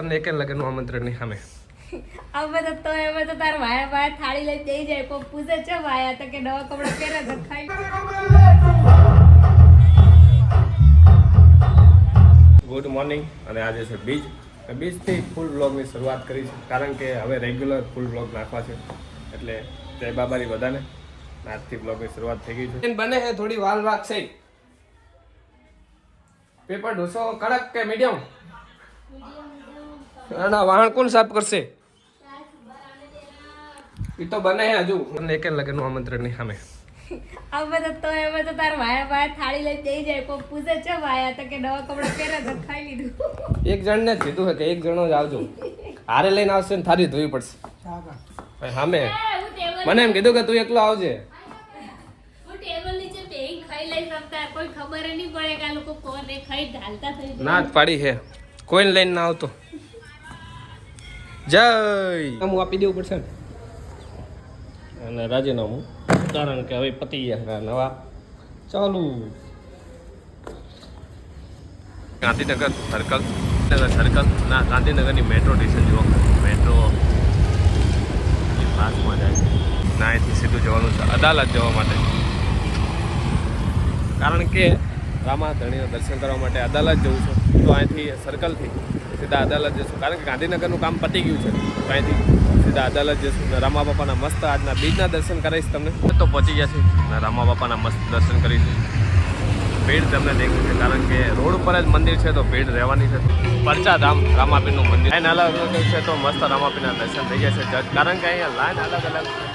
એક લગ્નનું આમંત્રણ નહીં સામે અમે તો તાર ભાઈ થાળી લઈ જઈ જાય કોઈ પૂછે છે ભાઈ તો કે નવા કપડા પહેરે તો ખાઈ ગુડ મોર્નિંગ અને આજે છે બીજથી ફૂલ બ્લોગની શરૂઆત કરી છે કારણ કે હવે રેગ્યુલર ફૂલ બ્લોગ નાખવા છે એટલે જય બાબાની બધાને આજથી બ્લોગની શરૂઆત થઈ ગઈ છે બને છે થોડી વાલ વાગ છે પેપર ઢોસો કડક કે મીડિયમ ના વાહણ કોણ સાફ કરશે એ તો બને હે હજુ એક લગ્નનું આમંત્રણ નહીં સામે અમે તો તાર ભાઈ થાળી લઈ જઈ જાય કોઈ પૂછે છે ભાઈ તો કે નવા કપડા પહેરે તો ખાઈ લીધું એક જણને જ કીધું છે કે એક જણો જ આવજો હારે લઈને આવશે ને થારી ધોવી પડશે ભાઈ સામે મને એમ કીધું કે તું એકલો આવજે કોઈ ખબર નહીં પડે કે આ લોકો કોને ખાઈ ઢાલતા થઈ જાય ના જ પાડી છે કોઈને લઈને ના આવતો જય હું આપી દેવું પડશે ને અને રાજીનામું કારણ કે હવે પતી ગયા નવા ચાલુ ગાંધીનગર સર્કલ ના ગાંધીનગરની મેટ્રો સ્ટેશન જુઓ મેટ્રો પાસમાં જાય ના અહીંથી સીધું જવાનું છે અદાલત જવા માટે કારણ કે રામા ધણીના દર્શન કરવા માટે અદાલત જવું છે તો અહીંથી સર્કલથી સીધા અદાલત જશું કારણ કે ગાંધીનગરનું કામ પતી ગયું છે તો અહીંથી સીધા અદાલત જશું રામા બાપાના મસ્ત આજના બીજના દર્શન કરાવીશ તમને તો પહોંચી ગયા છે રામા બાપાના મસ્ત દર્શન કરીશું ભીડ તમને દેખ્યું છે કારણ કે રોડ ઉપર જ મંદિર છે તો ભીડ રહેવાની છે પરચાધામ રામાપીરનું મંદિર લાઈન અલગ અલગ છે તો મસ્ત રામાપીરના દર્શન થઈ ગયા છે કારણ કે અહીંયા લાઈન અલગ અલગ છે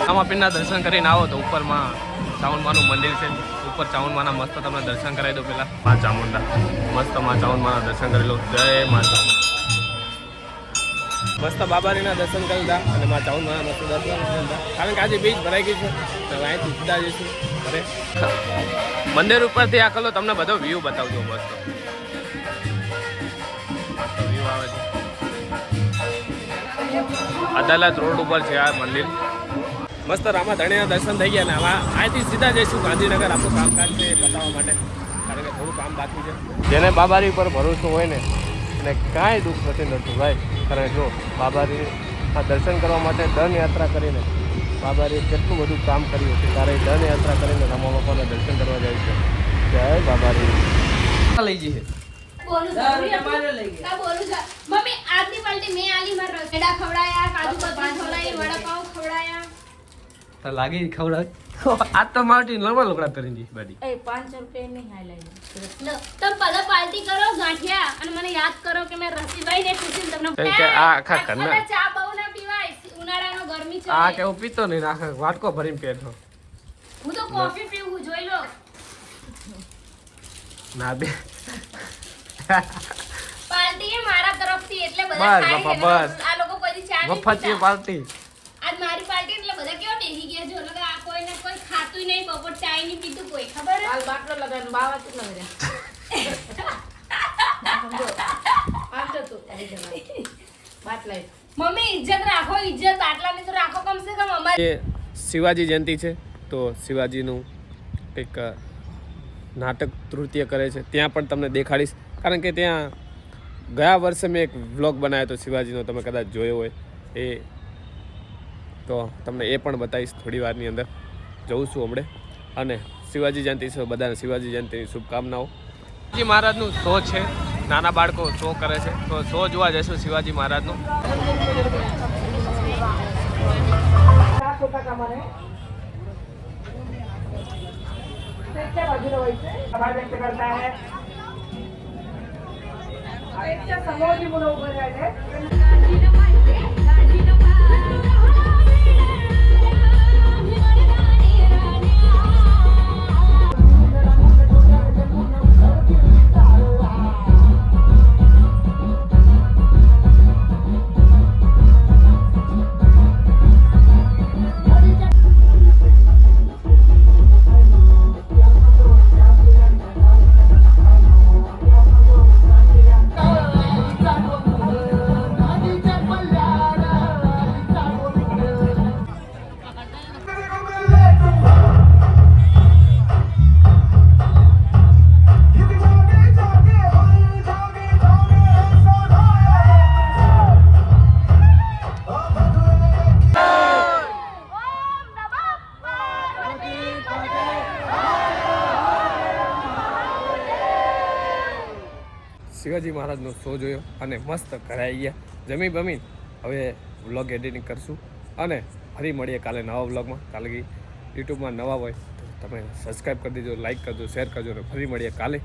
રામાપીરના દર્શન કરીને આવો તો ઉપરમાં ચામુંડાનું મંદિર છે ઉપર ચામુંડાના મસ્ત તમને દર્શન કરાવી દો પેલા મા ચામુંડા મસ્ત મા ચામુંડાના દર્શન કરી લો જય માતા મસ્ત બાબારીના દર્શન કરી દા અને મા ચામુંડાના મસ્ત દર્શન કરી દા કારણ કે આજે બીજ ભરાઈ ગઈ છે તો અહીંથી સીધા જઈશું અરે મંદિર ઉપરથી આ કલો તમને બધો વ્યૂ બતાવજો મસ્ત વ્યૂ આવે છે અદાલત રોડ ઉપર છે આ મંદિર મસ્ત રામા ધણીના દર્શન થઈ ગયા ને હવે અહીંથી સીધા જઈશું ગાંધીનગર આપણું કામકાજ છે બતાવવા માટે કારણ કે થોડું કામ બાકી છે જેને બાબારી પર ભરોસો હોય ને એને કાંઈ દુઃખ નથી નડતું ભાઈ કારણ કે જો બાબારી આ દર્શન કરવા માટે દન યાત્રા કરીને બાબારીએ કેટલું બધું કામ કર્યું છે ત્યારે દન યાત્રા કરીને રામા બાપાના દર્શન કરવા જાય છે જય બાબારી લઈ જઈએ મમ્મી આજની પાર્ટી મેં આલી માર રસડા ખવડાયા કાજુ બદામ ખવડાયા વડાપાવ ખવડાયા લાગી ખવડાવ આ તો માટી નોર્મલ લોકડા કરી દી બાડી એ 500 રૂપિયા નહીં હાલાઈ તમે પહેલા પાર્ટી કરો ગાંઠિયા અને મને યાદ કરો કે મેં રસીભાઈ ને પૂછીને તમને કે આ આખા કરના ચા બહુ ના પીવાય ઉનાળાનો ગરમી છે આ કે હું પીતો નહીં આખા વાટકો ભરીને પીતો હું તો કોફી પીવું જોઈ લો ના બે પાર્ટી એ મારા તરફથી એટલે બધા બસ આ લોકો કોઈ ચા નહીં મફત છે પાર્ટી આજ મારી પાર્ટી એટલે બધા કેવો બેહી ગયા જો લગા આ કોઈને કોઈ ખાતું નહીં બપોર ચાય નહીં પીતું કોઈ ખબર હાલ બાટલો લગાડનો બાવા તો લગાડ્યા આમ તો તું આવી જવા બાટલા મમ્મી ઇજ્જત રાખો ઇજ્જત બાટલાની તો રાખો કમ સે કમ અમારી શિવાજી જયંતિ છે તો શિવાજીનું કંઈક નાટક તૃતીય કરે છે ત્યાં પણ તમને દેખાડીશ કારણ કે ત્યાં ગયા વર્ષે મેં એક વ્લોગ બનાવ્યો હતો શિવાજીનો તમે કદાચ જોયો હોય એ તો તમને એ પણ બતાવીશ થોડી વારની અંદર જઉં છું હમણે અને શિવાજી જયંતિ છે બધાને શિવાજી જયંતિની શુભકામનાઓ શિવાજી મહારાજનું શો છે નાના બાળકો શો કરે છે તો શો જોવા જઈશું શિવાજી મહારાજનો શિવાજી મહારાજનો શો જોયો અને મસ્ત ઘરે આવી ગયા જમી બમીન હવે વ્લોગ એડિટિંગ કરશું અને ફરી મળીએ કાલે નવા વ્લોગમાં. કાલે યુટ્યુબમાં નવા હોય તો તમે સબસ્ક્રાઈબ કરી દેજો, લાઈક કરજો, શેર કરજો અને ફરી મળીએ કાલે.